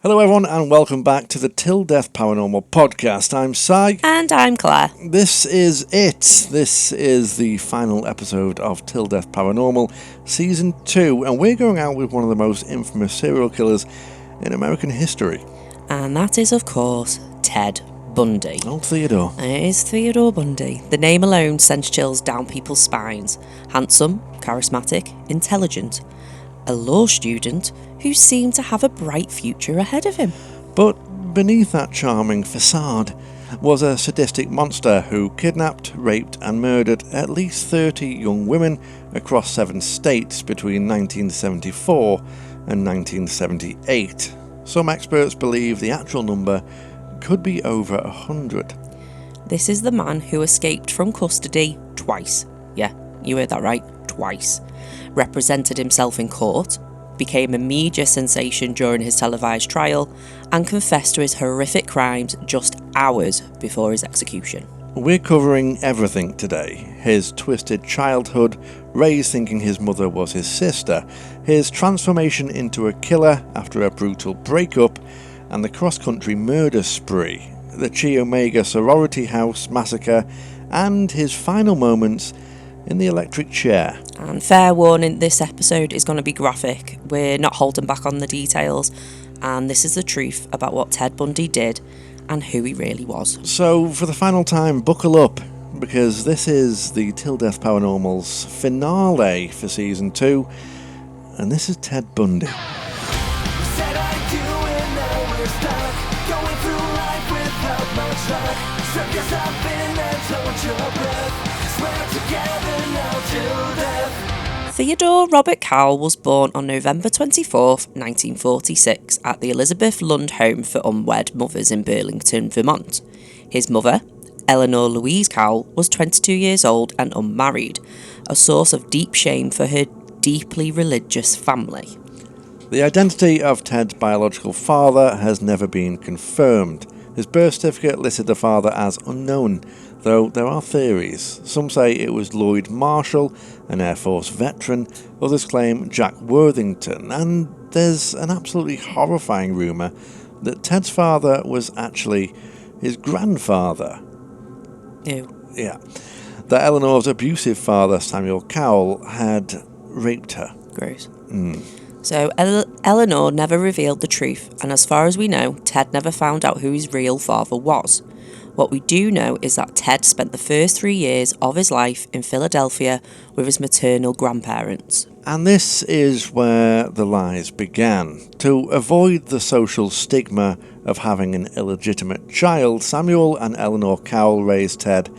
Hello everyone and welcome back to the Till Death Paranormal podcast. I'm Si. And I'm Claire. This is it. This is the final episode of Till Death Paranormal Season 2, and we're going out with one of the most infamous serial killers in American history. And that is, of course, Ted Bundy. Oh, Theodore. It is Theodore Bundy. The name alone sends chills down people's spines. Handsome, charismatic, intelligent. A law student who seemed to have a bright future ahead of him. But beneath that charming facade was a sadistic monster who kidnapped, raped and murdered at least 30 young women across 7 states between 1974 and 1978. Some experts believe the actual number could be over 100. This is the man who escaped from custody twice. Yeah, you heard that right, twice. Represented himself in court, became a media sensation during his televised trial, and confessed to his horrific crimes just hours before his execution. We're covering everything today. His twisted childhood, raised thinking his mother was his sister, his transformation into a killer after a brutal breakup, and the cross-country murder spree, the Chi Omega sorority house massacre, and his final moments in the electric chair. And fair warning, this episode is going to be graphic. We're not holding back on the details, and this is the truth about what Ted Bundy did and who he really was. So for the final time, buckle up, because this is the Till Death Paranormal's finale for Season 2, and this is Ted Bundy. Theodore Robert Cowell was born on November 24th, 1946 at the Elizabeth Lund Home for Unwed Mothers in Burlington, Vermont. His mother, Eleanor Louise Cowell, was 22 years old and unmarried, a source of deep shame for her deeply religious family. The identity of Ted's biological father has never been confirmed. His birth certificate listed the father as unknown, though there are theories. Some say it was Lloyd Marshall, an Air Force veteran. Others claim Jack Worthington. And there's an absolutely horrifying rumour that Ted's father was actually his grandfather. Ew. Yeah. That Eleanor's abusive father, Samuel Cowell, had raped her. Gross. So Eleanor never revealed the truth, and as far as we know, Ted never found out who his real father was. What we do know is that Ted spent the first 3 years of his life in Philadelphia with his maternal grandparents. And this is where the lies began. To avoid the social stigma of having an illegitimate child, Samuel and Eleanor Cowell raised Ted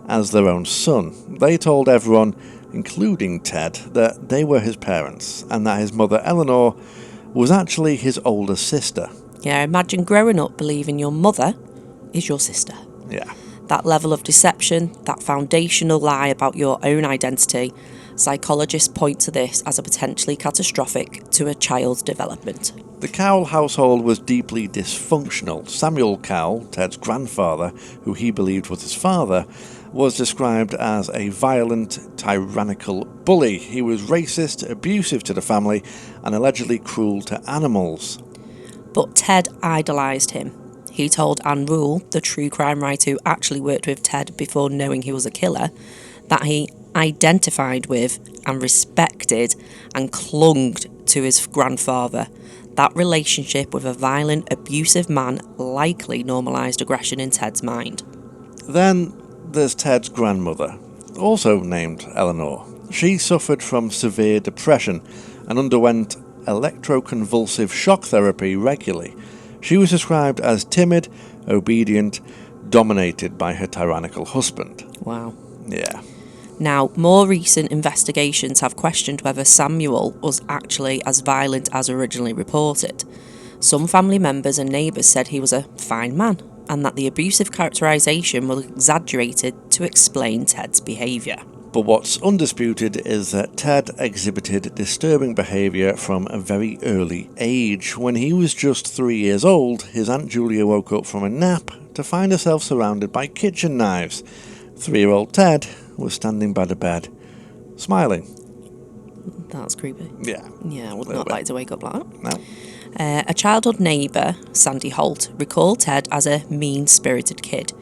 as their own son. They told everyone, including Ted, that they were his parents and that his mother Eleanor was actually his older sister. Yeah, imagine growing up believing your mother is your sister. Yeah. That level of deception, that foundational lie about your own identity, psychologists point to this as a potentially catastrophic to a child's development. The Cowell household was deeply dysfunctional. Samuel Cowell, Ted's grandfather, who he believed was his father, was described as a violent, tyrannical bully. He was racist, abusive to the family, and allegedly cruel to animals. But Ted idolised him. He told Anne Rule, the true crime writer who actually worked with Ted before knowing he was a killer, that he identified with and respected and clung to his grandfather. That relationship with a violent, abusive man likely normalised aggression in Ted's mind. Then there's Ted's grandmother, also named Eleanor. She suffered from severe depression and underwent electroconvulsive shock therapy regularly. She was described as timid, obedient, dominated by her tyrannical husband. Wow. Yeah. Now, more recent investigations have questioned whether Samuel was actually as violent as originally reported. Some family members and neighbours said he was a fine man, and that the abusive characterisation was exaggerated to explain Ted's behaviour. But what's undisputed is that Ted exhibited disturbing behaviour from a very early age. When he was just 3 years old, his Aunt Julia woke up from a nap to find herself surrounded by kitchen knives. 3-year-old Ted was standing by the bed, smiling. That's creepy. Yeah. Yeah, I would not like to wake up like that. No. A childhood neighbour, Sandy Holt, recalled Ted as a mean-spirited kid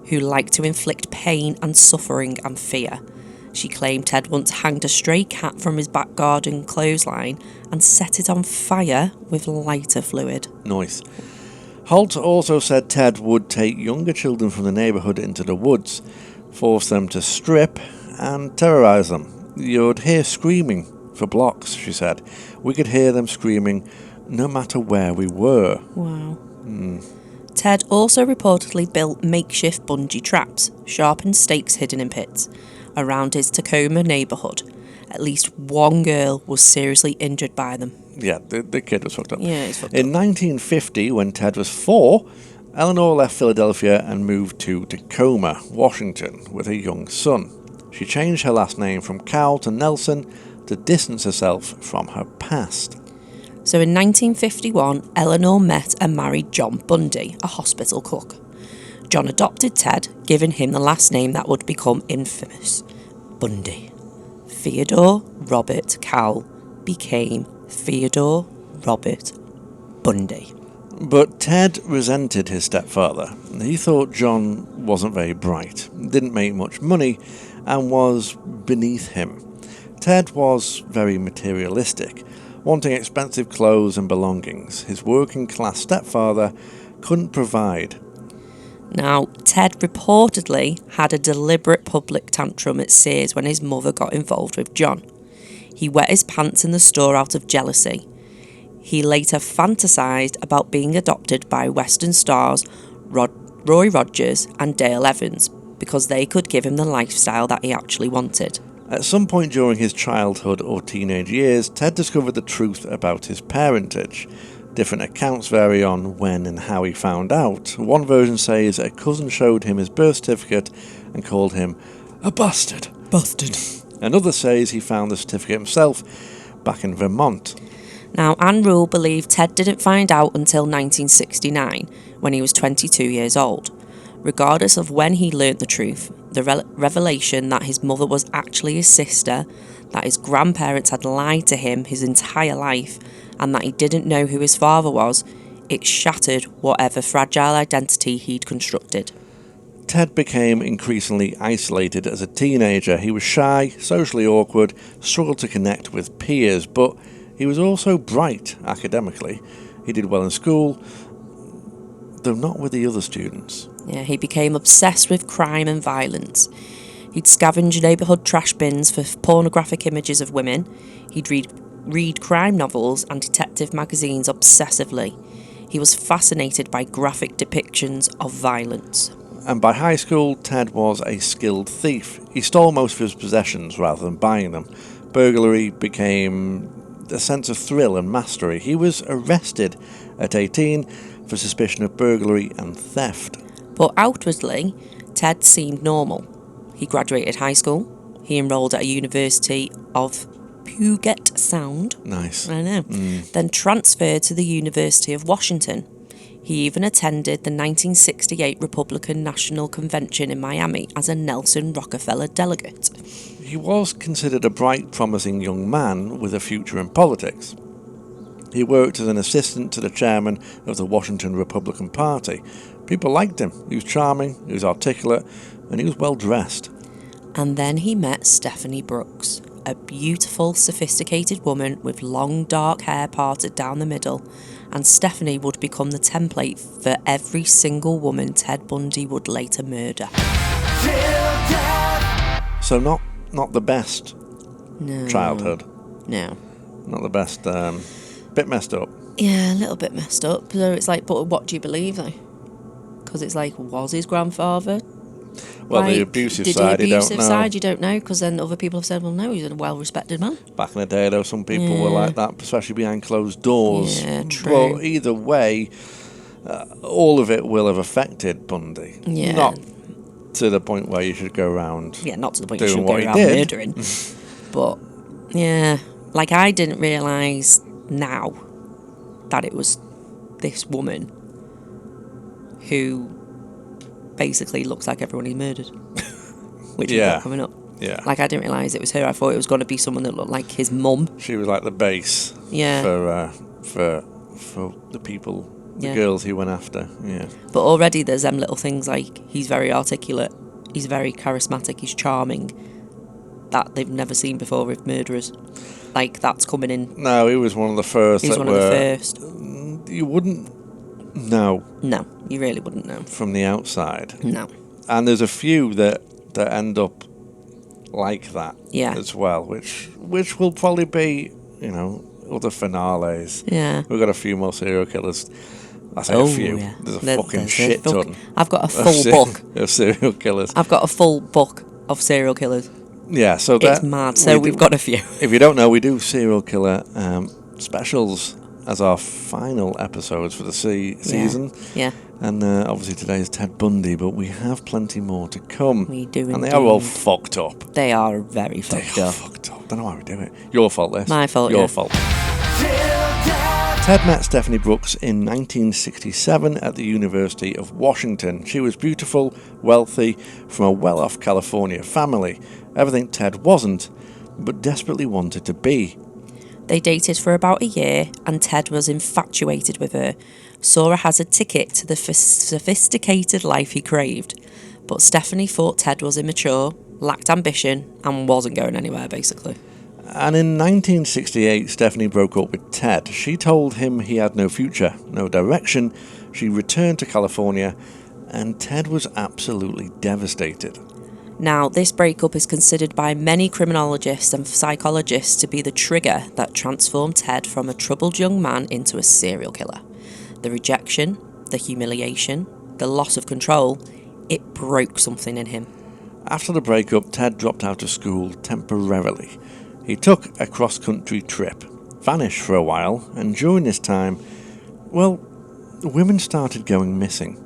who liked to inflict pain and suffering and fear. She claimed Ted once hanged a stray cat from his back garden clothesline and set it on fire with lighter fluid. Nice. Holt also said Ted would take younger children from the neighbourhood into the woods, force them to strip, and terrorise them. You'd hear screaming for blocks, she said. We could hear them screaming no matter where we were. Wow. Ted also reportedly built makeshift bungee traps, sharpened stakes hidden in pits, around his Tacoma neighbourhood. At least one girl was seriously injured by them. Yeah, the kid was fucked up. Yeah, he's fucked In 1950, when Ted was 4, Eleanor left Philadelphia and moved to Tacoma, Washington, with a young son. She changed her last name from Cowell to Nelson to distance herself from her past. So in 1951, Eleanor met and married John Bundy, a hospital cook. John adopted Ted, giving him the last name that would become infamous, Bundy. Theodore Robert Cowell became Theodore Robert Bundy. But Ted resented his stepfather. He thought John wasn't very bright, didn't make much money, and was beneath him. Ted was very materialistic, wanting expensive clothes and belongings. His working-class stepfather couldn't provide. Now, Ted reportedly had a deliberate public tantrum at Sears when his mother got involved with John. He wet his pants in the store out of jealousy. He later fantasised about being adopted by Western stars Roy Rogers and Dale Evans because they could give him the lifestyle that he actually wanted. At some point during his childhood or teenage years, Ted discovered the truth about his parentage. Different accounts vary on when and how he found out. One version says a cousin showed him his birth certificate and called him a bastard. Bastard. Another says he found the certificate himself back in Vermont. Now, Anne Rule believed Ted didn't find out until 1969, when he was 22 years old. Regardless of when he learnt the truth, the revelation that his mother was actually his sister, that his grandparents had lied to him his entire life, and that he didn't know who his father was, it shattered whatever fragile identity he'd constructed. Ted became increasingly isolated as a teenager. He was shy, socially awkward, struggled to connect with peers, but he was also bright academically. He did well in school, though not with the other students. Yeah, he became obsessed with crime and violence. He'd scavenge neighbourhood trash bins for pornographic images of women. He'd read crime novels and detective magazines obsessively. He was fascinated by graphic depictions of violence. And by high school, Ted was a skilled thief. He stole most of his possessions rather than buying them. Burglary became a sense of thrill and mastery. He was arrested at 18 for suspicion of burglary and theft. But outwardly, Ted seemed normal. He graduated high school. He enrolled at a University of Puget Sound. Nice. I know. Then transferred to the University of Washington. He even attended the 1968 Republican National Convention in Miami as a Nelson Rockefeller delegate. He was considered a bright, promising young man with a future in politics. He worked as an assistant to the chairman of the Washington Republican Party. People liked him. He was charming, he was articulate, and he was well dressed. And then he met Stephanie Brooks, a beautiful, sophisticated woman with long dark hair parted down the middle, and Stephanie would become the template for every single woman Ted Bundy would later murder. So not the best childhood. No. Not the best, bit messed up. Yeah, a little bit messed up. So it's like, but what do you believe though? Because it's like, was his grandfather? Well, like, the abusive did side, the you don't abusive know. side, you don't know, because then other people have said, well, no, he's a well-respected man. Back in the day, though, some people were like that, especially behind closed doors. Yeah, true. But either way, all of it will have affected Bundy. Yeah. Not to the point where you should go around. Yeah, not to the point you doing should go what he around did. murdering. But, yeah, like I didn't realise now that it was this woman who basically looks like everyone he murdered. Which is not coming up. Yeah. Like, I didn't realise it was her. I thought it was going to be someone that looked like his mum. She was like the base Yeah. for for the people, the Yeah. girls he went after. Yeah. But already there's them little things like he's very articulate, he's very charismatic, he's charming, that they've never seen before with murderers. Like, that's coming in. No, he was one of the first. He's one of the first. You wouldn't know. No, you really wouldn't know. From the outside. No. And there's a few that end up like that as well, which will probably be, other finales. Yeah. We've got a few more serial killers. I say a few. Yeah. There's a fucking shit ton. I've got a full book of serial killers. I've got a full book of serial killers. Yeah, so it's mad. So we've got a few. If you don't know, we do serial killer specials as our final episodes for the season. Yeah. And obviously today is Ted Bundy, but we have plenty more to come. We do, and they are all fucked up. They are very fucked up. Fucked up. Don't know why we do it. Your fault, Les. My fault. Your fault. Ted met Stephanie Brooks in 1967 at the University of Washington. She was beautiful, wealthy, from a well-off California family. Everything Ted wasn't, but desperately wanted to be. They dated for about a year, and Ted was infatuated with her, saw her as a ticket to the sophisticated life he craved. But Stephanie thought Ted was immature, lacked ambition, and wasn't going anywhere, basically. And in 1968, Stephanie broke up with Ted. She told him he had no future, no direction. She returned to California, and Ted was absolutely devastated. Now, this breakup is considered by many criminologists and psychologists to be the trigger that transformed Ted from a troubled young man into a serial killer. The rejection, the humiliation, the loss of control, it broke something in him. After the breakup, Ted dropped out of school temporarily. He took a cross-country trip, vanished for a while, and during this time, women started going missing.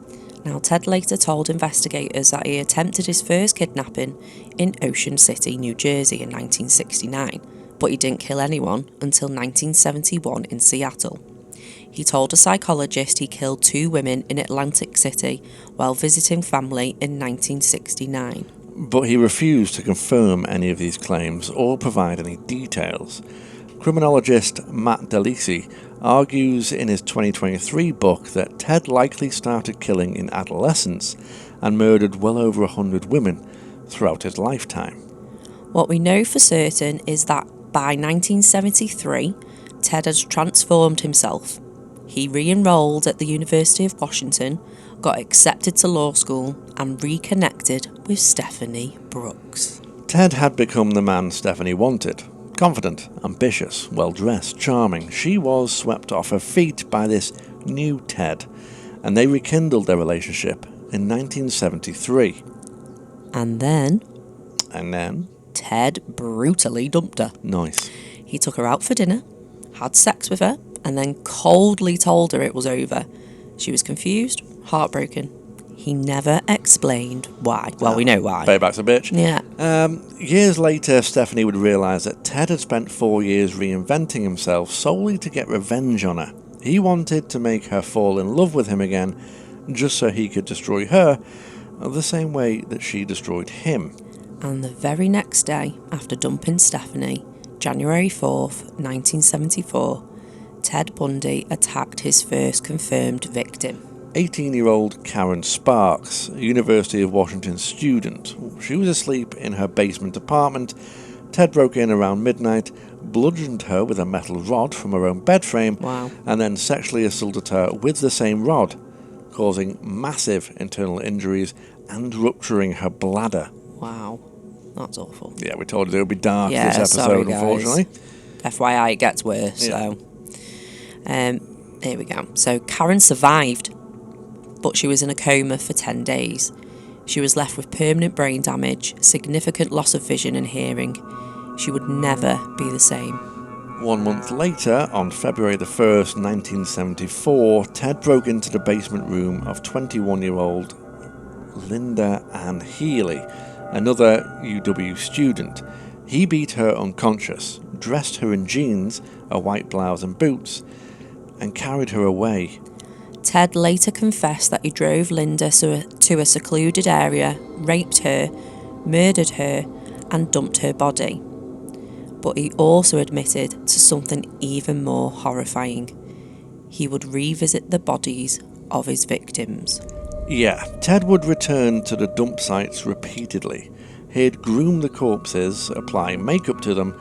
Now, Ted later told investigators that he attempted his first kidnapping in Ocean City, New Jersey in 1969, but he didn't kill anyone until 1971 in Seattle. He told a psychologist he killed 2 women in Atlantic City while visiting family in 1969. But he refused to confirm any of these claims or provide any details. Criminologist Matt Delisi argues in his 2023 book that Ted likely started killing in adolescence and murdered well over 100 women throughout his lifetime. What we know for certain is that by 1973, Ted has transformed himself. He re-enrolled at the University of Washington, got accepted to law school, and reconnected with Stephanie Brooks. Ted had become the man Stephanie wanted. Confident, ambitious, well-dressed, charming. She was swept off her feet by this new Ted, and they rekindled their relationship in 1973. And then Ted brutally dumped her. Nice. He took her out for dinner, had sex with her, and then coldly told her it was over. She was confused, heartbroken. He never explained why. Well, we know why. Payback's a bitch. Yeah. Years later, Stephanie would realise that Ted had spent 4 years reinventing himself solely to get revenge on her. He wanted to make her fall in love with him again, just so he could destroy her the same way that she destroyed him. And the very next day, after dumping Stephanie, January 4th, 1974, Ted Bundy attacked his first confirmed victim. 18-year-old Karen Sparks, a University of Washington student. She was asleep in her basement apartment. Ted broke in around midnight, bludgeoned her with a metal rod from her own bed frame, and then sexually assaulted her with the same rod, causing massive internal injuries and rupturing her bladder. Wow, that's awful. Yeah, we told you it would be dark this episode, unfortunately. FYI, it gets worse, so... Here we go. So Karen survived, but she was in a coma for 10 days. She was left with permanent brain damage, significant loss of vision and hearing. She would never be the same. 1 month later, on February the 1st, 1974, Ted broke into the basement room of 21-year-old Linda Ann Healy, another UW student. He beat her unconscious, dressed her in jeans, a white blouse and boots, and carried her away. Ted later confessed that he drove Linda to a secluded area, raped her, murdered her, and dumped her body. But he also admitted to something even more horrifying. he would revisit the bodies of his victims. Yeah, Ted would return to the dump sites repeatedly. He'd groom the corpses, apply makeup to them,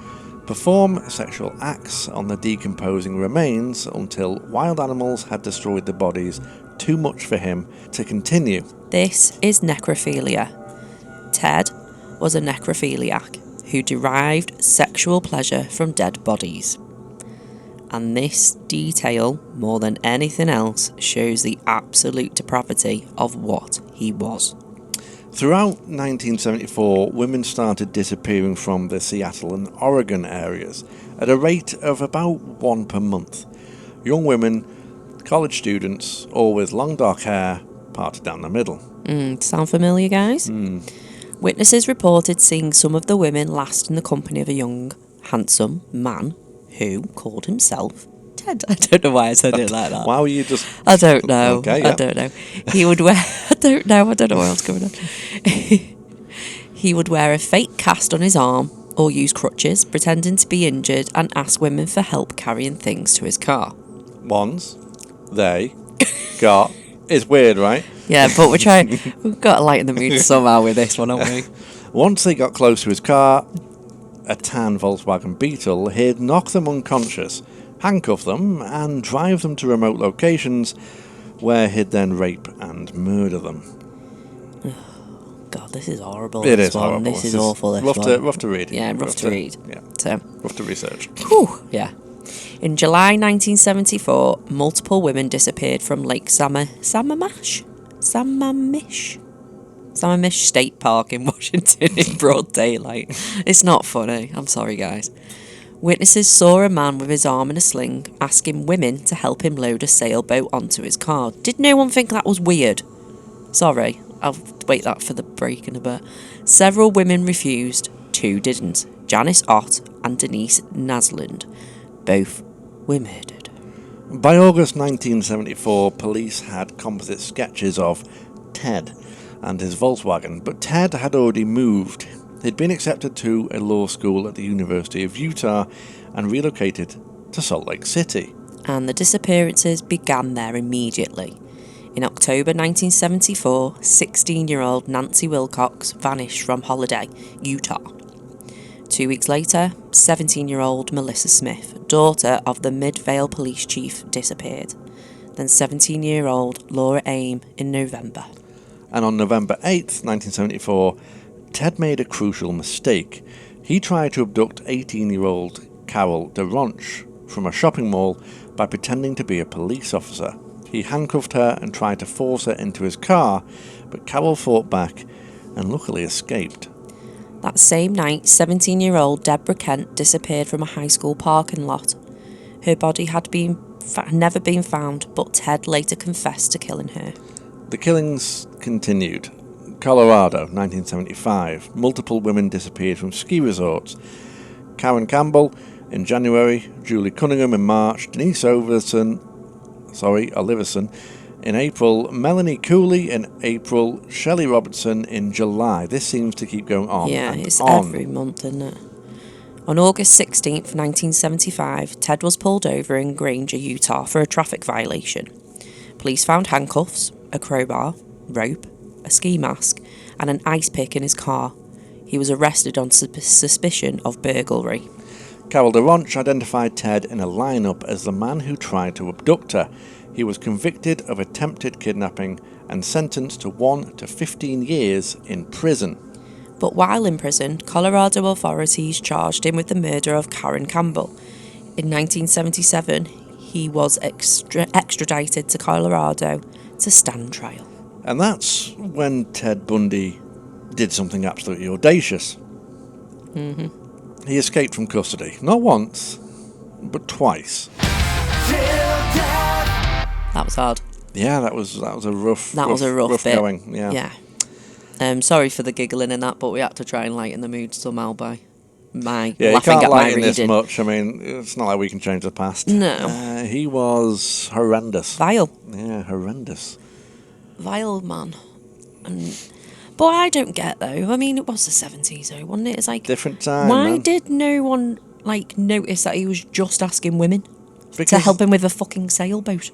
perform sexual acts on the decomposing remains until wild animals had destroyed the bodies too much for him to continue. This is necrophilia. Ted was a necrophiliac who derived sexual pleasure from dead bodies. And this detail, more than anything else, shows the absolute depravity of what he was. Throughout 1974, women started disappearing from the Seattle and Oregon areas at a rate of about one per month. Young women, college students, all with long dark hair, parted down the middle. Sound familiar, guys? Witnesses reported seeing some of the women last in the company of a young, handsome man who called himself Ted. I don't know why I said it like that. Why were you just... I don't know. Okay, yeah. I don't know. He would wear... I don't know what else going on. He would wear a fake cast on his arm or use crutches, pretending to be injured, and ask women for help carrying things to his car. They got... It's weird, right? Yeah, but we've got to lighten the mood somehow with this one, haven't we? Once they got close to his car, a tan Volkswagen Beetle, he'd knock them unconscious, handcuff them, and drive them to remote locations where he'd then rape and murder them. God, this is horrible. It is horrible. This is awful. This rough to read. Yeah, rough to read. Yeah. So, rough to research. Whew, yeah. In July 1974, multiple women disappeared from Lake Sammamish State Park in Washington in broad daylight. It's not funny. I'm sorry, guys. Witnesses saw a man with his arm in a sling asking women to help him load a sailboat onto his car. Did no one think that was weird? Sorry, I'll wait that for the break in a bit. Several women refused, 2 didn't. Janice Ott and Denise Naslund. Both were murdered. By August 1974, police had composite sketches of Ted and his Volkswagen, but Ted had already moved. He'd been accepted to a law school at the University of Utah and relocated to Salt Lake City. And the disappearances began there immediately. In October 1974, 16-year-old Nancy Wilcox vanished from Holiday, Utah. 2 weeks later, 17-year-old Melissa Smith, daughter of the Midvale police chief, disappeared. Then 17-year-old Laura Aim in November. And on November 8th, 1974, Ted made a crucial mistake. He tried to abduct 18-year-old Carol DeRonch from a shopping mall by pretending to be a police officer. He handcuffed her and tried to force her into his car, but Carol fought back and luckily escaped. That same night, 17-year-old Deborah Kent disappeared from a high school parking lot. Her body had never been found, but Ted later confessed to killing her. The killings continued. Colorado, 1975. Multiple women disappeared from ski resorts. Karen Campbell in January, Julie Cunningham in March, Denise Oliverson in April, Melanie Cooley in April, Shelley Robertson in July. This seems to keep going on. Yeah, it's every month, isn't it? On August 16th, 1975, Ted was pulled over in Granger, Utah for a traffic violation. Police found handcuffs, a crowbar, rope, a ski mask, and an ice pick in his car. He was arrested on suspicion of burglary. Carol DeRonch identified Ted in a lineup as the man who tried to abduct her. He was convicted of attempted kidnapping and sentenced to 1 to 15 years in prison. But while in prison, Colorado authorities charged him with the murder of Karen Campbell. In 1977, he was extradited to Colorado to stand trial. And that's when Ted Bundy did something absolutely audacious. He escaped from custody, not once, but twice. That was hard. Yeah, that was a rough bit. going. Yeah. Sorry for the giggling and that, but we had to try and lighten the mood somehow by laughing you can't at my lighten reading. this much. I mean, it's not like we can change the past. No. He was horrendous. Vile. Yeah, horrendous. Vile man. But I don't get, though. I mean, it was the 70s, though, wasn't it? It's like... Different time, Why man. did no one, notice that he was just asking women? to help him with a fucking sailboat.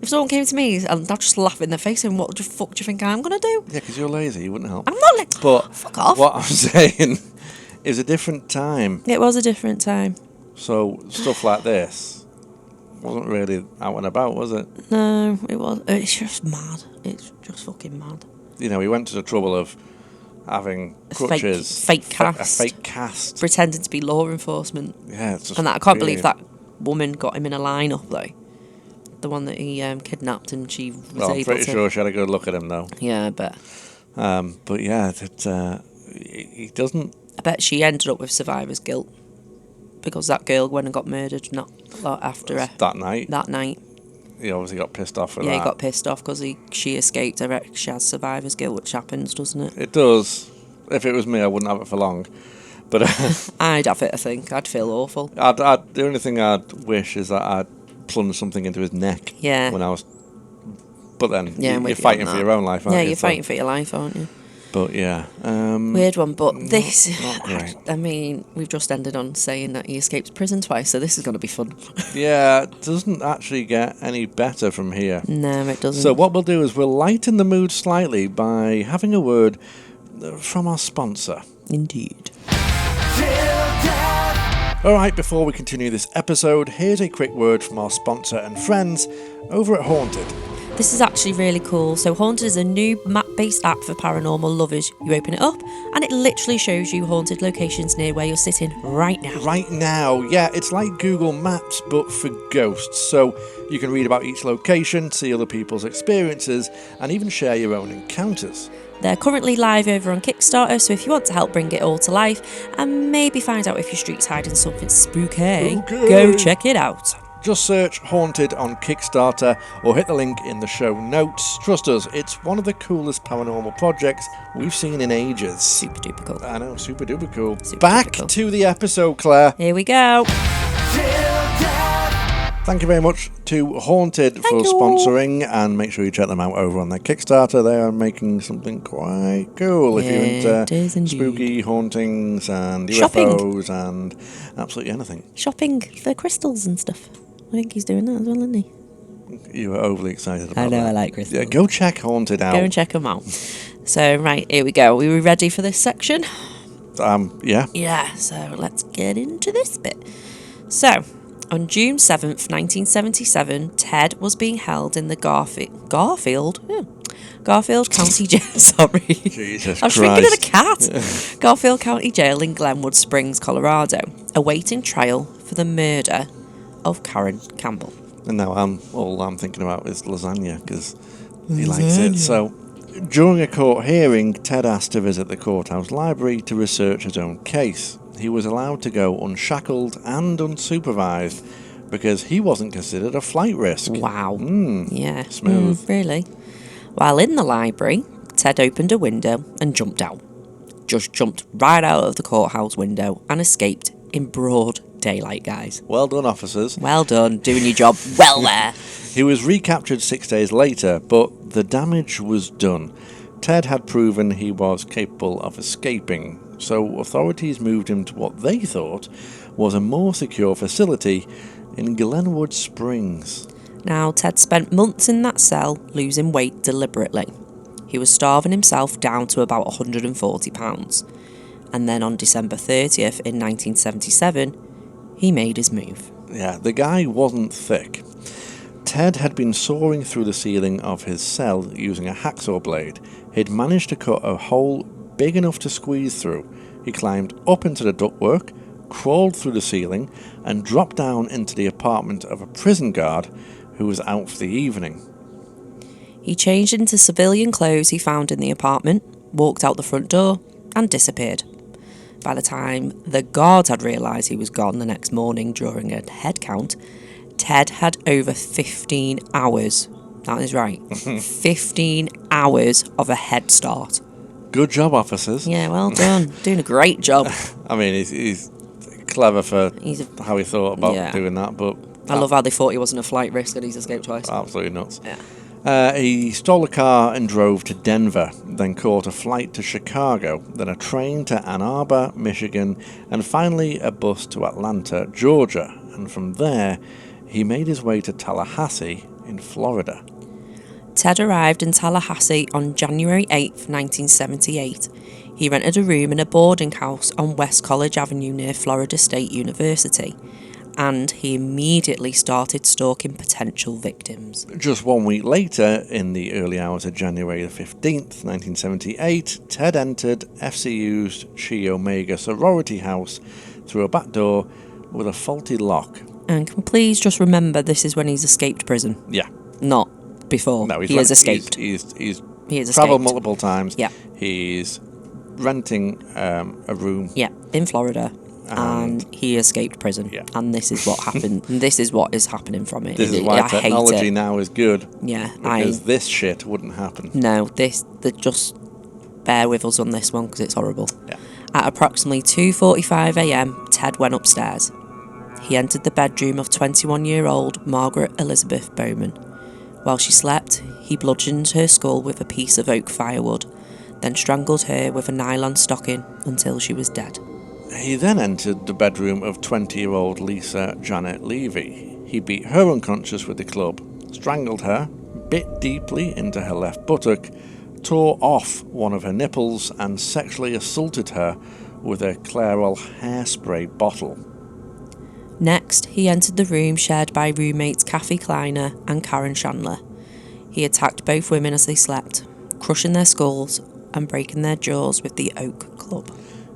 If someone came to me, I'd just laugh in their face and what the fuck do you think I'm going to do? Yeah, because you're lazy, you wouldn't help. I'm not like, but fuck off. What I'm saying is a different time. It was a different time. So stuff like this wasn't really out and about, was it? No, it was. It's just mad. It's just fucking mad. You know, he went to the trouble of having crutches. Fake cast. A fake cast. Pretending to be law enforcement. Yeah, it's just and I can't believe that woman got him in a lineup, though. The one that he kidnapped and she was able to... I'm pretty sure she had a good look at him, though. Yeah, I bet. But yeah, he doesn't... I bet she ended up with survivor's guilt. Because that girl went and got murdered not long after her. That night? That night. He obviously got pissed off for that. Yeah, he got pissed off because she escaped. I reckon she has survivor's guilt, which happens, doesn't it? It does. If it was me, I wouldn't have it for long. But I'd have it, I think. I'd feel awful. The only thing I'd wish is that I'd plunge something into his neck. Yeah. When I was... But then, yeah, you're fighting for your own life, aren't you? Yeah, you're fighting for your life, aren't you? But yeah. Weird one, but this... Not great. I mean, we've just ended on saying that he escaped prison twice, so this is going to be fun. Yeah, it doesn't actually get any better from here. No, it doesn't. So what we'll do is we'll lighten the mood slightly by having a word from our sponsor. Indeed. Alright, before we continue this episode, here's a quick word from our sponsor and friends over at Haunted. This is actually really cool. So Haunted is a new map-based app for paranormal lovers. You open it up and it literally shows you haunted locations near where you're sitting right now. Right now, yeah, it's like Google Maps but for ghosts. So you can read about each location, see other people's experiences, and even share your own encounters. They're currently live over on Kickstarter, so if you want to help bring it all to life and maybe find out if your street's hiding something spooky, go check it out. Just search Haunted on Kickstarter or hit the link in the show notes. Trust us, it's one of the coolest paranormal projects we've seen in ages. Super duper cool. I know, super duper cool. Super Back duper cool. to the episode, Claire. Here we go. Thank you very much to Haunted for sponsoring, and make sure you check them out over on their Kickstarter. They are making something quite cool if you're into spooky hauntings and UFOs and absolutely anything. Shopping for crystals and stuff. I think he's doing that as well, isn't he? You were overly excited about I know, that. I like crystals. Yeah, go check Haunted out. Go and check them out. So, right, here we go. Are we ready for this section? Yeah. Yeah, so let's get into this bit. So, on June 7th, 1977, Ted was being held in the Garfield County Jail. Sorry. Jesus I was Christ. thinking of the cat. Garfield County Jail in Glenwood Springs, Colorado, awaiting trial for the murder of Karen Campbell. And now all I'm thinking about is lasagna, because he likes it. So, during a court hearing, Ted asked to visit the courthouse library to research his own case. He was allowed to go unshackled and unsupervised because he wasn't considered a flight risk. Wow. Yeah. Smooth. Really. While in the library, Ted opened a window and jumped out. Just jumped right out of the courthouse window and escaped in broad daylight, guys. Well done, officers. Well done, doing your job well there. He was recaptured 6 days later, but the damage was done. Ted had proven he was capable of escaping, so authorities moved him to what they thought was a more secure facility in Glenwood Springs. Now, Ted spent months in that cell, losing weight deliberately. He was starving himself down to about 140 pounds. And then on December 30th in 1977, he made his move. Yeah, the guy wasn't thick. Ted had been sawing through the ceiling of his cell using a hacksaw blade. He'd managed to cut a hole big enough to squeeze through. He climbed up into the ductwork, crawled through the ceiling, and dropped down into the apartment of a prison guard who was out for the evening. He changed into civilian clothes he found in the apartment, walked out the front door, and disappeared. By the time the guards had realised he was gone the next morning during a head count, Ted had over 15 hours. That is right. 15 hours of a head start. Good job, officers. Yeah, well done. Doing a great job. I mean, he's clever for how he thought about doing that, but... I love how they thought he wasn't a flight risk and he's escaped twice. Absolutely nuts. Yeah. He stole a car and drove to Denver, then caught a flight to Chicago, then a train to Ann Arbor, Michigan, and finally a bus to Atlanta, Georgia. And from there, he made his way to Tallahassee in Florida. Ted arrived in Tallahassee on January 8, 1978. He rented a room in a boarding house on West College Avenue near Florida State University, and he immediately started stalking potential victims. Just 1 week later, in the early hours of January the 15th, 1978, Ted entered FCU's Chi Omega sorority house through a back door with a faulty lock. And can please just remember, this is when he's escaped prison. Yeah. Not before. No, he has escaped. He's He has travelled escaped. multiple times. Yeah. He's renting a room. Yeah, in Florida. And he escaped prison. Yeah. And this is what happened. And this is what is happening from it. This is why I hate technology it. now is good. Yeah. Because this shit wouldn't happen. No, just bear with us on this one because it's horrible. Yeah. At approximately 2:45 a.m, Ted went upstairs. He entered the bedroom of 21-year-old Margaret Elizabeth Bowman. While she slept, he bludgeoned her skull with a piece of oak firewood, then strangled her with a nylon stocking until she was dead. He then entered the bedroom of 20-year-old Lisa Janet Levy. He beat her unconscious with the club, strangled her, bit deeply into her left buttock, tore off one of her nipples, and sexually assaulted her with a Clairol hairspray bottle. Next, he entered the room shared by roommates Kathy Kleiner and Karen Chandler. He attacked both women as they slept, crushing their skulls and breaking their jaws with the oak club.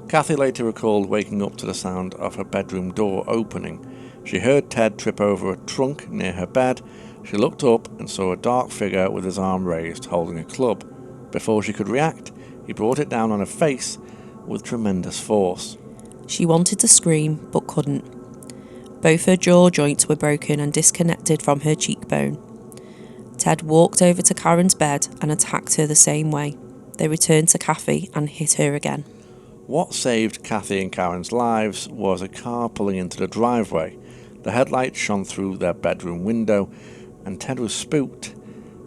Kathy later recalled waking up to the sound of her bedroom door opening. She heard Ted trip over a trunk near her bed. She looked up and saw a dark figure with his arm raised, holding a club. Before she could react, he brought it down on her face with tremendous force. She wanted to scream, but couldn't. Both her jaw joints were broken and disconnected from her cheekbone. Ted walked over to Karen's bed and attacked her the same way. They returned to Kathy and hit her again. What saved Kathy and Karen's lives was a car pulling into the driveway. The headlights shone through their bedroom window, and Ted was spooked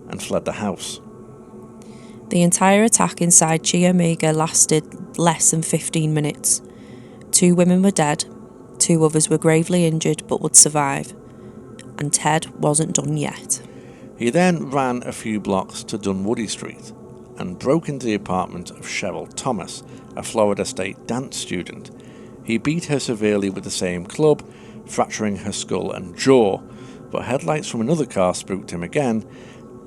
and fled the house. The entire attack inside Chi Omega lasted less than 15 minutes. 2 women were dead, 2 others were gravely injured but would survive. And Ted wasn't done yet. He then ran a few blocks to Dunwoody Street and broke into the apartment of Cheryl Thomas, a Florida State dance student. He beat her severely with the same club, fracturing her skull and jaw, but headlights from another car spooked him again,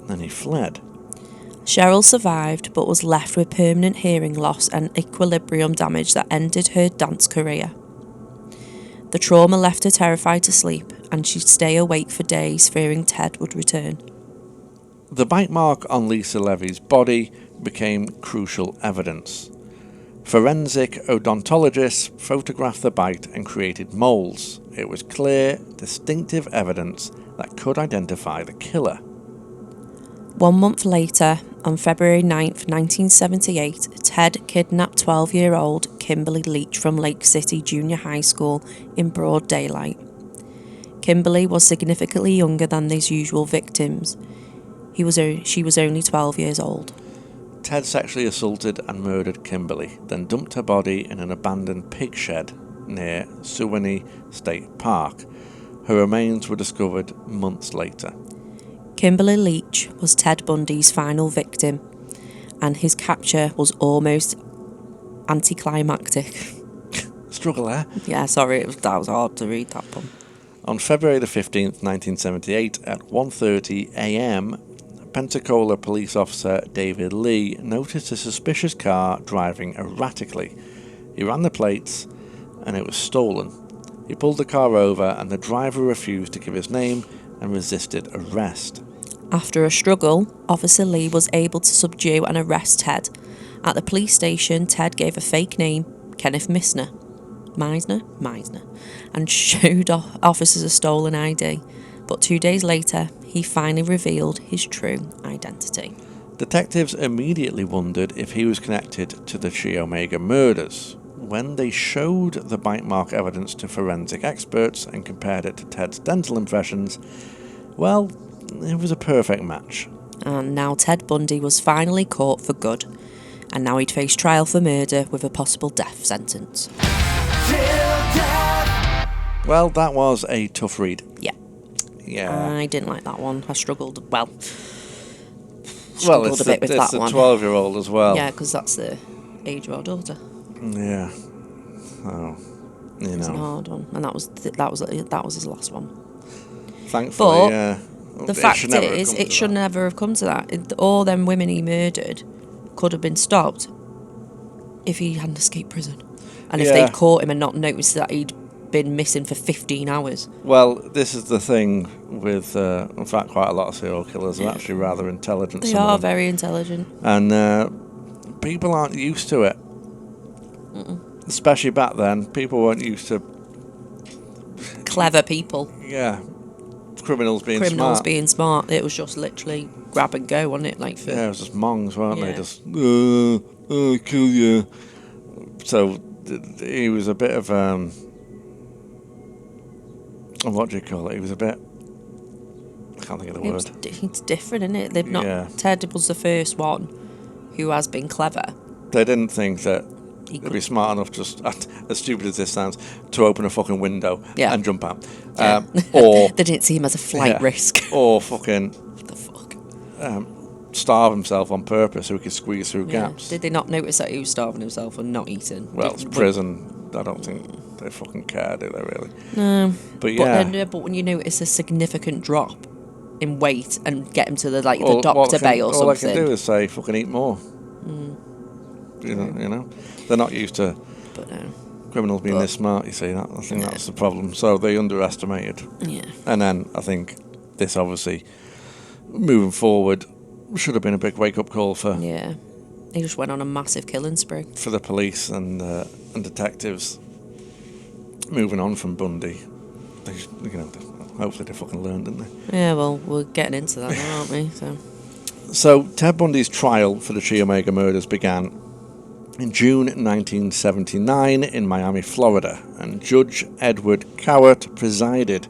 and he fled. Cheryl survived but was left with permanent hearing loss and equilibrium damage that ended her dance career. The trauma left her terrified to sleep, and she'd stay awake for days fearing Ted would return. The bite mark on Lisa Levy's body became crucial evidence. Forensic odontologists photographed the bite and created molds. It was clear, distinctive evidence that could identify the killer. 1 month later, on February 9th, 1978, Ted kidnapped 12-year-old Kimberly Leach from Lake City Junior High School in broad daylight. Kimberly was significantly younger than these usual victims. She was only 12 years old. Ted sexually assaulted and murdered Kimberly, then dumped her body in an abandoned pig shed near Suwannee State Park. Her remains were discovered months later. Kimberly Leach was Ted Bundy's final victim, and his capture was almost anticlimactic. Struggle there. Yeah, sorry, that was hard to read, that one. On February the 15th, 1978, at 1:30 a.m., Pensacola police officer David Lee noticed a suspicious car driving erratically. He ran the plates, and it was stolen. He pulled the car over, and the driver refused to give his name and resisted arrest. After a struggle, Officer Lee was able to subdue and arrest Ted. At the police station, Ted gave a fake name, Kenneth Meisner, and showed officers a stolen ID. But 2 days later, he finally revealed his true identity. Detectives immediately wondered if he was connected to the Chi Omega murders. When they showed the bite mark evidence to forensic experts and compared it to Ted's dental impressions, well, it was a perfect match. And now Ted Bundy was finally caught for good, and now he'd face trial for murder with a possible death sentence. Well, that was a tough read. Yeah. Yeah. I didn't like that one. I struggled. Well, Well, a bit with that it's one. a 12-year-old as well. Yeah, because that's the age of our daughter. Yeah. Oh, It's a hard one, and that was his last one. Thankfully, But yeah. the fact is, it should never have come to that. All them women he murdered could have been stopped if he hadn't escaped prison, and if they'd caught him and not noticed that he'd been missing for 15 hours. Well, this is the thing with, in fact, quite a lot of serial killers are actually rather intelligent. They are very intelligent. And people aren't used to it. Especially back then, people weren't used to... Clever people. Yeah. Criminals being smart. It was just literally grab and go, wasn't it? Like it was just mongs, weren't they? Yeah. Just, kill you. So, he was a bit of... what do you call it? He was a bit... I can't think of the word. It's different, isn't it? They've not. Yeah. Ted was the first one who has been clever. They didn't think that they'd be smart enough, just as stupid as this sounds, to open a fucking window and jump out. Yeah. Or they didn't see him as a flight risk. Or fucking... What the fuck? Starve himself on purpose so he could squeeze through gaps. Did they not notice that he was starving himself and not eating? Well, it's prison. I don't think they fucking care, do they, really? No. But yeah. But when you notice a significant drop in weight and get him to the doctor bay or something. All I can do is say, fucking eat more. You know? They're not used to criminals being this smart, you see. I think that's the problem. So they underestimated. Yeah. And then I think this, obviously, moving forward, should have been a big wake-up call for... Yeah. He just went on a massive killing spree. For the police and detectives moving on from Bundy. They, hopefully they fucking learned, didn't they? Yeah, well, we're getting into that now, aren't we? So Ted Bundy's trial for the Chi Omega murders began in June 1979 in Miami, Florida, and Judge Edward Cowart presided.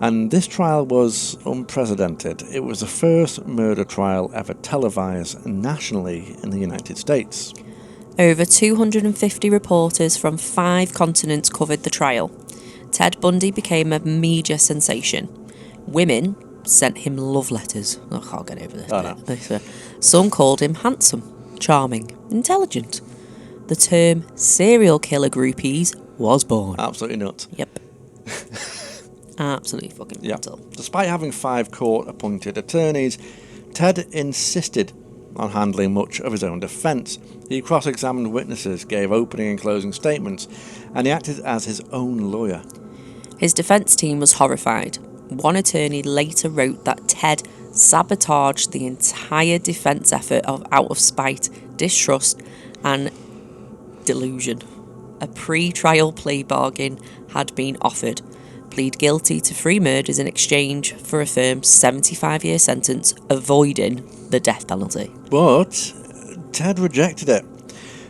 And this trial was unprecedented. It was the first murder trial ever televised nationally in the United States. Over 250 reporters from 5 continents covered the trial. Ted Bundy became a media sensation. Women sent him love letters. I can't get over this. Some called him handsome, charming, intelligent. The term serial killer groupies was born. Absolutely nuts. Yep. Absolutely fucking mental. Despite having 5 court-appointed attorneys, Ted insisted on handling much of his own defence. He cross-examined witnesses, gave opening and closing statements, and he acted as his own lawyer. His defence team was horrified. One attorney later wrote that Ted sabotaged the entire defence effort out of spite, distrust, and delusion. A pre-trial plea bargain had been offered. Plead guilty to 3 murders in exchange for a firm 75-year sentence, avoiding the death penalty. But Ted rejected it.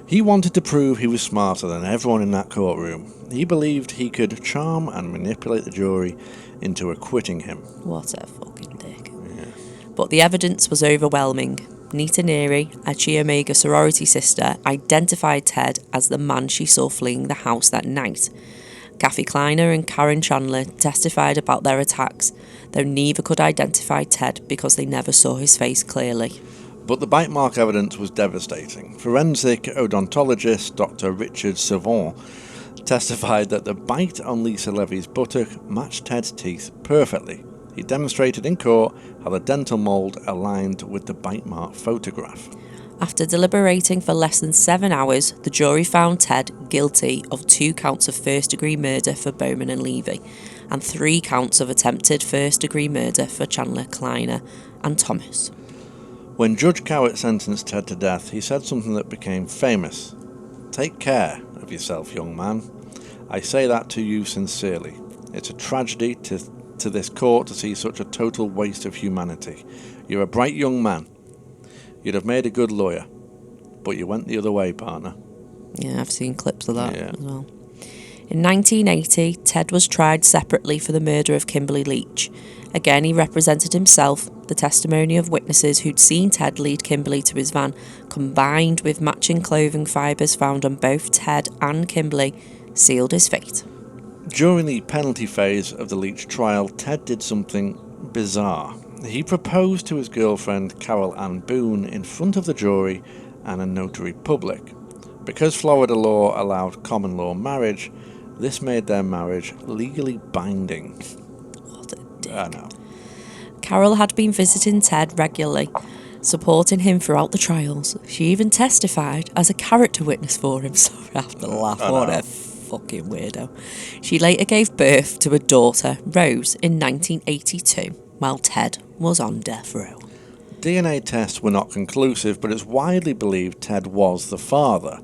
He wanted to prove he was smarter than everyone in that courtroom. He believed he could charm and manipulate the jury into acquitting him. What a fucking dick. Yeah. But the evidence was overwhelming. Nita Neary, a Chi Omega sorority sister, identified Ted as the man she saw fleeing the house that night. Kathy Kleiner and Karen Chandler testified about their attacks, though neither could identify Ted because they never saw his face clearly. But the bite mark evidence was devastating. Forensic odontologist Dr. Richard Savant testified that the bite on Lisa Levy's buttock matched Ted's teeth perfectly. He demonstrated in court how the dental mould aligned with the bite mark photograph. After deliberating for less than 7 hours, the jury found Ted guilty of 2 counts of first-degree murder for Bowman and Levy, and 3 counts of attempted first-degree murder for Chandler, Kleiner, and Thomas. When Judge Cowart sentenced Ted to death, he said something that became famous. "Take care of yourself, young man. I say that to you sincerely. It's a tragedy to this court to see such a total waste of humanity. You're a bright young man. You'd have made a good lawyer, but you went the other way, partner." Yeah, I've seen clips of that as well. In 1980, Ted was tried separately for the murder of Kimberly Leach. Again, he represented himself. The testimony of witnesses who'd seen Ted lead Kimberly to his van, combined with matching clothing fibres found on both Ted and Kimberly, sealed his fate. During the penalty phase of the Leach trial, Ted did something bizarre. He proposed to his girlfriend Carol Ann Boone in front of the jury and a notary public. Because Florida law allowed common law marriage, this made their marriage legally binding. What a dick. I know. Carol had been visiting Ted regularly, supporting him throughout the trials. She even testified as a character witness for him. Sorry, I have to laugh. What a fucking weirdo. She later gave birth to a daughter, Rose, in 1982, while Ted was on death row. DNA tests were not conclusive, but it's widely believed Ted was the father.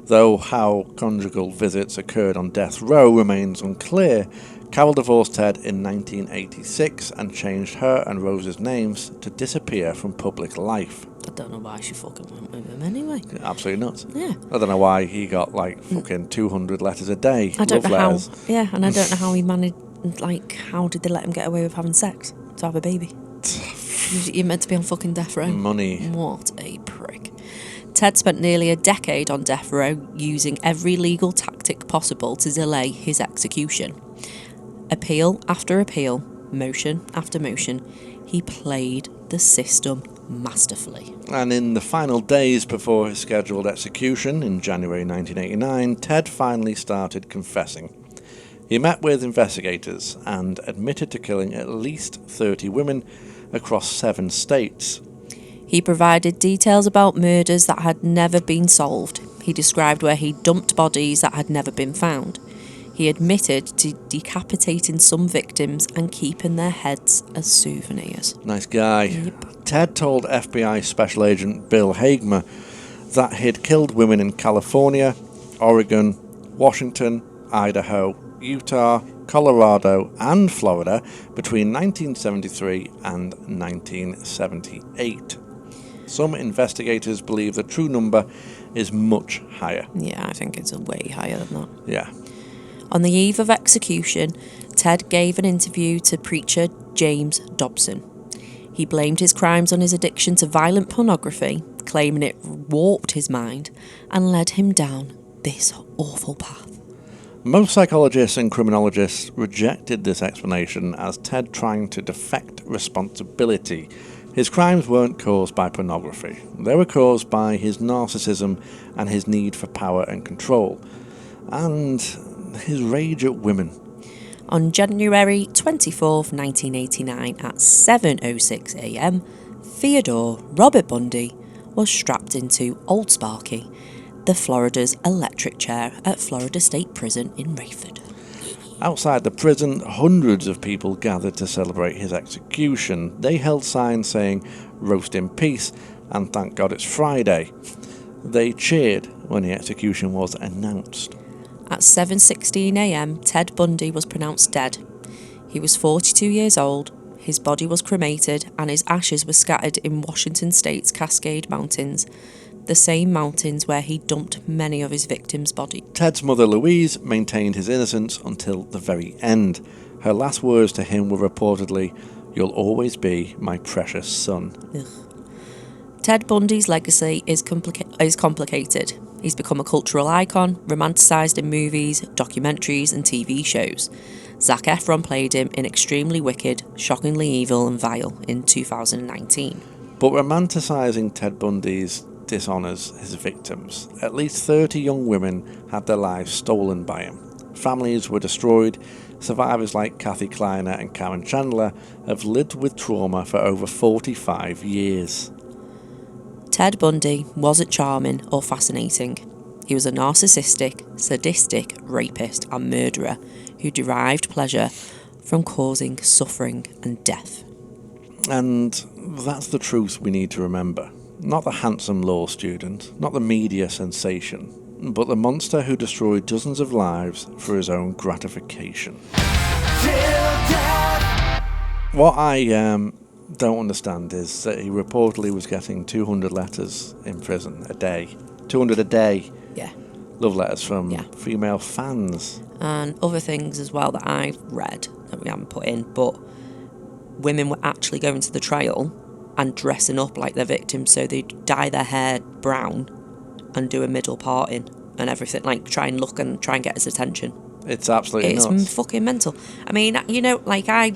Though how conjugal visits occurred on death row remains unclear, Carol divorced Ted in 1986 and changed her and Rose's names to disappear from public life. I don't know why she fucking went with him anyway. Absolutely nuts. Yeah. I don't know why he got like fucking 200 letters a day. I don't Love know letters. how. Yeah, and I don't know how he managed. Like, how did they let him get away with having sex to have a baby? You're meant to be on fucking death row. Money. What a prick. Ted spent nearly a decade on death row, using every legal tactic possible to delay his execution. Appeal after appeal, motion after motion, he played the system masterfully. And in the final days before his scheduled execution in January 1989, Ted finally started confessing. He met with investigators and admitted to killing at least 30 women across 7 states. He provided details about murders that had never been solved. He described where he dumped bodies that had never been found. He admitted to decapitating some victims and keeping their heads as souvenirs. Nice guy. Yep. Ted told FBI Special Agent Bill Hagemer that he'd killed women in California, Oregon, Washington, Idaho, Utah, Colorado, and Florida between 1973 and 1978. Some investigators believe the true number is much higher. Yeah, I think it's way higher than that. Yeah. On the eve of execution, Ted gave an interview to preacher James Dobson. He blamed his crimes on his addiction to violent pornography, claiming it warped his mind and led him down this awful path. Most psychologists and criminologists rejected this explanation as Ted trying to deflect responsibility. His crimes weren't caused by pornography. They were caused by his narcissism and his need for power and control, and his rage at women. On January 24th, 1989 at 7:06 a.m, Theodore Robert Bundy was strapped into Old Sparky, the Florida's electric chair at Florida State Prison in Rayford. Outside the prison, hundreds of people gathered to celebrate his execution. They held signs saying, "Roast in peace," and "Thank God it's Friday." They cheered when the execution was announced. At 7:16 a.m, Ted Bundy was pronounced dead. He was 42 years old, his body was cremated, and his ashes were scattered in Washington State's Cascade Mountains, the same mountains where he dumped many of his victims' bodies. Ted's mother Louise maintained his innocence until the very end. Her last words to him were reportedly, "You'll always be my precious son." Ugh. Ted Bundy's legacy is complicated. He's become a cultural icon, romanticised in movies, documentaries and TV shows. Zac Efron played him in Extremely Wicked, Shockingly Evil and Vile in 2019. But romanticising Ted Bundy's dishonours his victims. At least 30 young women had their lives stolen by him. Families were destroyed. Survivors like Kathy Kleiner and Karen Chandler have lived with trauma for over 45 years. Ted Bundy wasn't charming or fascinating. He was a narcissistic, sadistic rapist and murderer who derived pleasure from causing suffering and death. And that's the truth we need to remember. Not the handsome law student, not the media sensation, but the monster who destroyed dozens of lives for his own gratification. What I don't understand is that he reportedly was getting 200 letters in prison a day. 200 a day. Yeah. Love letters from Yeah. female fans. And other things as well that I've read that we haven't put in, but women were actually going to the trial and dressing up like their victims, so they'd dye their hair brown and do a middle parting and everything, like try and look and try and get his attention. It's absolutely It's nuts. fucking mental. I mean, you know, like I'm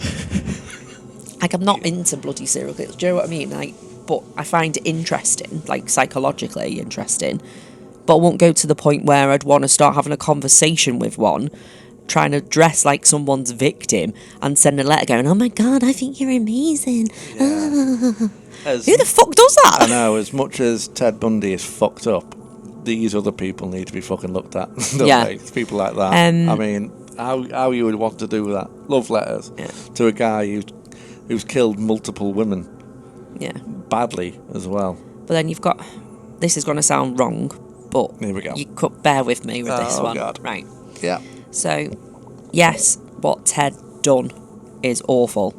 not into bloody serial killers. Do you know what I mean? Like, but I find it interesting, like psychologically interesting. But I won't go to the point where I'd want to start having a conversation with one, trying to dress like someone's victim and send a letter going, "Oh my God, I think you're amazing." Yeah. Who the fuck does that? I know, as much as Ted Bundy is fucked up, these other people need to be fucking looked at. Don't Yeah. they? People like that. I mean, how you would want to do that? Love letters to a guy who's killed multiple women. Yeah. Badly as well. But then you've got, this is going to sound wrong, but Here we go. you could bear with me with this one. God. Right. Yeah. So, yes, what Ted done is awful.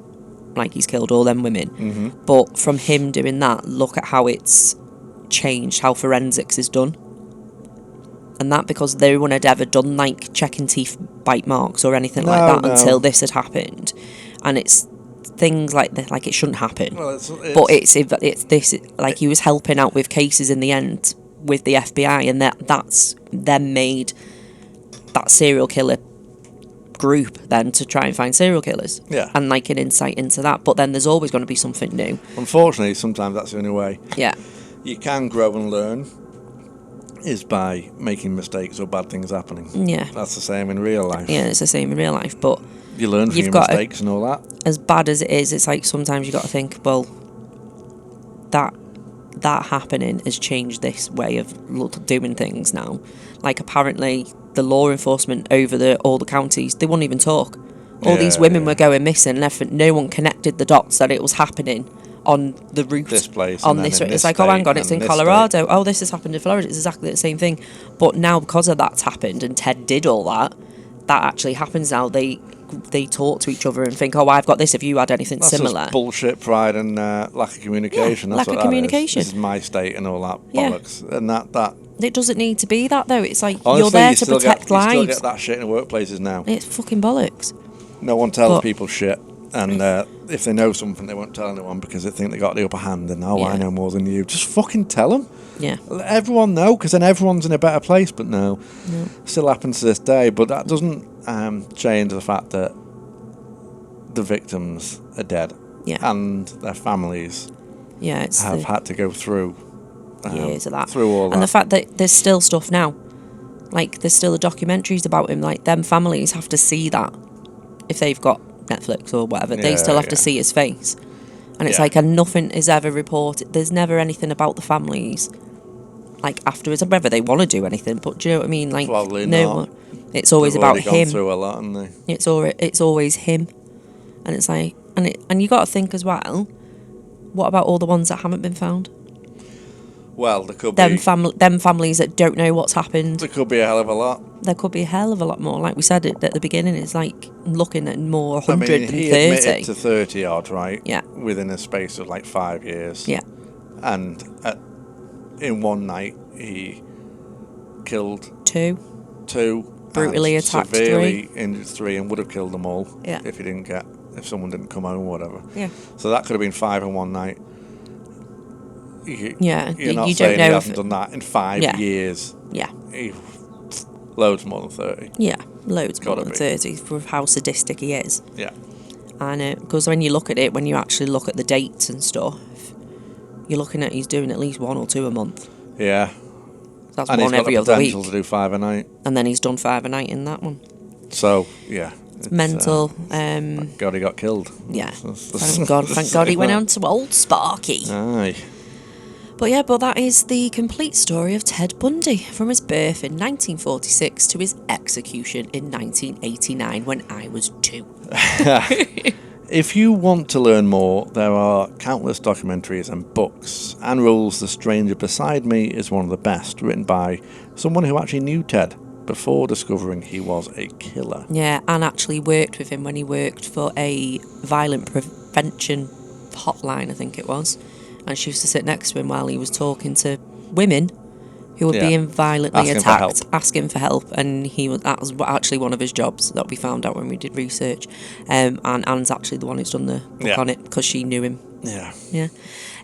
Like, he's killed all them women. Mm-hmm. But from him doing that, look at how it's changed, how forensics is done. And that because no one had ever done, like, checking teeth bite marks or anything like that until this had happened. And it's things like this, like, it shouldn't happen. Well, but it's this, like, he was helping out with cases in the end with the FBI, and that's then made that serial killer group then to try and find serial killers. Yeah. And, like, an insight into that. But then there's always going to be something new. Unfortunately, sometimes that's the only way. Yeah. You can grow and learn is by making mistakes or bad things happening. Yeah. That's the same in real life. Yeah, it's the same in real life. But You learn from You've your got to- mistakes and all that. as bad as it is, it's like sometimes you got to think, well, that happening has changed this way of doing things now. Like, apparently the law enforcement over all the counties, they wouldn't even talk. All these women were going missing and everything. No one connected the dots that it was happening on the route. This place. On and this then route. in It's this like, oh, hang state, on, it's in and this Colorado. Oh, this has happened in Florida. It's exactly the same thing. But now, because of that's happened and Ted did all that, that actually happens now. They talk to each other and think, oh, I've got this. Have you had anything That's similar? just bullshit, pride, and lack of communication. Yeah, That's lack what of that is. communication. This is my state and all that Yeah. bollocks. And that It doesn't need to be that, though. It's like, honestly, you're there to still protect You still lives. get that shit in workplaces now. It's fucking bollocks. No one tells But- people shit. And if they know something, they won't tell anyone because they think they got the upper hand. And I Yeah. know more than you. Just fucking tell them. Yeah. Let everyone know, because then everyone's in a better place. But no, still happens to this day. But that doesn't change the fact that the victims are dead, Yeah. and their families Yeah, it's have had to go through years of that. through all that. And the fact that there's still stuff now. Like, there's still the documentaries about him. Like, them families have to see that. If they've got Netflix or whatever, they still have to see his face. And it's like, and nothing is ever reported. There's never anything about the families, like, afterwards, whether they want to do anything. But do you know what I mean? Like, Probably no, not. it's always They've about already gone him. through a lot, haven't they? It's always him. And it's like, and you got to think as well, what about all the ones that haven't been found? Well, there could Them be families that don't know what's happened. there could be a hell of a lot. There could be a hell of a lot more. Like we said at the beginning, it's like looking at more I mean, 130. he admitted to 30 odd, right? Yeah. Within a space of like 5 years. Yeah. And in one night, he killed 2. 2. Brutally and attacked severely injured 3, and would have killed them all Yeah. if someone didn't come home or whatever. Yeah. So that could have been 5 in one night. Yeah, You're not you saying don't know he if hasn't done that in 5 Yeah. years. Yeah. Loads more than 30. Yeah, loads more Gotta than be. 30 for how sadistic he is. Yeah. And because when you look at it, when you actually look at the dates and stuff, you're looking at he's doing at least 1 or 2 a month. Yeah. That's And he's one got every the other week. potential to do 5 a night. And then he's done 5 a night in that one. So, yeah. It's Mental. God, he got killed. Yeah. Thank God he went on to old Sparky. Aye. But that is the complete story of Ted Bundy, from his birth in 1946 to his execution in 1989 when I was 2. If you want to learn more, there are countless documentaries and books. Anne Rule's The Stranger Beside Me is one of the best, written by someone who actually knew Ted before discovering he was a killer. Yeah, and actually worked with him when he worked for a violent prevention hotline, I think it was. And she used to sit next to him while he was talking to women who were being violently Asking for help. attacked, asking for help. And that was actually one of his jobs that we found out when we did research. And Anne's actually the one who's done the book on it, because she knew him Yeah. Yeah.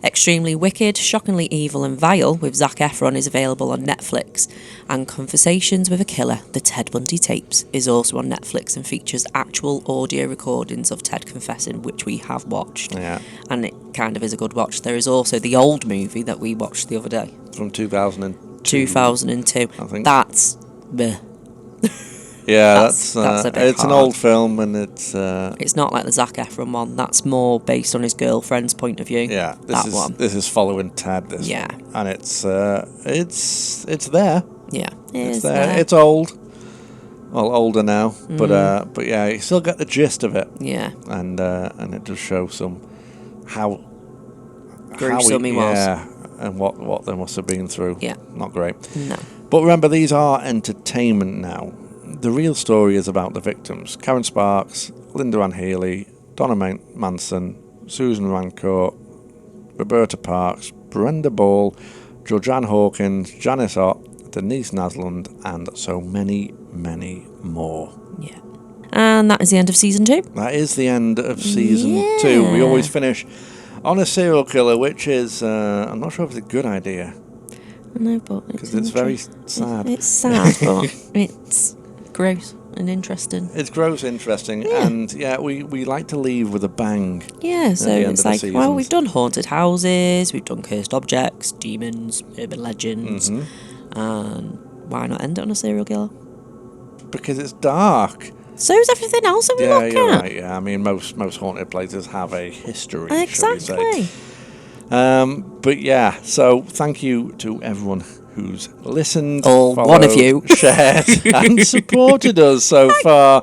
Extremely Wicked, Shockingly Evil and Vile with Zac Efron is available on Netflix. And Conversations with a Killer, the Ted Bundy tapes, is also on Netflix and features actual audio recordings of Ted confessing, which we have watched. Yeah. And it kind of is a good watch. There is also the old movie that we watched the other day. From 2002. 2002. I think. That's... bleh. Yeah, that's a bit it's an hard. old film, and it's not like the Zac Efron one. That's more based on his girlfriend's point of view. yeah. This is following Ted. This Yeah. one. And it's there. Yeah. It's there. It's old. Well, older now, but yeah, you still get the gist of it. Yeah. And it does show some how Gruesome he was. Yeah, and what they must have been through. Yeah. Not great. No. But remember, these are entertainment now. The real story is about the victims. Karen Sparks, Linda Ann Healy, Donna Manson, Susan Rancourt, Roberta Parks, Brenda Ball, Georgianne Hawkins, Janice Ott, Denise Nasland, and so many, many more. Yeah. And that is the end of season 2. That is the end of season 2. We always finish on a serial killer, which is, I'm not sure if it's a good idea. I know, but because it's very sad. It's sad, but it's gross and interesting. It's gross, interesting, and we like to leave with a bang. Yeah, so it's like, well, seasons. we've done haunted houses, we've done cursed objects, demons, urban legends, and why not end it on a serial killer? Because it's dark. So is everything else that we look at. You're right. Yeah, I mean most haunted places have a history. Exactly. Shall we say. But yeah, so thank you to everyone who's listened, all followed, one of you, shared, and supported us so far.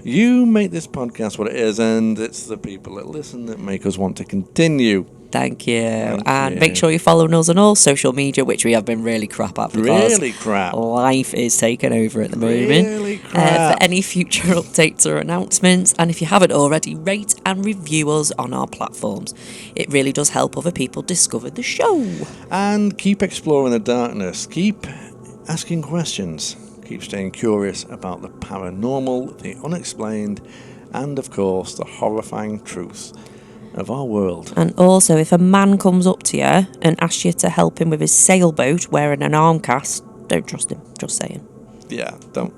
You make this podcast what it is, and it's the people that listen that make us want to continue. Thank you. And make sure you're following us on all social media, which we have been really crap at because Really crap. life is taking over at the moment. Really crap. For any future updates or announcements, and if you haven't already, rate and review us on our platforms. It really does help other people discover the show. And keep exploring the darkness. Keep asking questions. Keep staying curious about the paranormal, the unexplained, and of course the horrifying truth of our world. And also, if a man comes up to you and asks you to help him with his sailboat wearing an arm cast, don't trust him. Just saying. Yeah, don't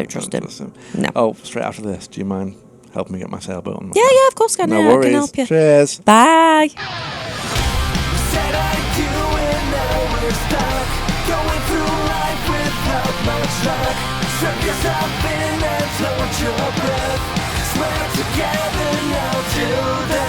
trust him. Listen. No. Oh, straight after this, do you mind helping me get my sailboat on? Yeah, of course, No worries. I can help you. Cheers. Bye. Said I do and now we're stuck, going through life without much luck. Strap yourself in and hold your breath. Swear together now till death.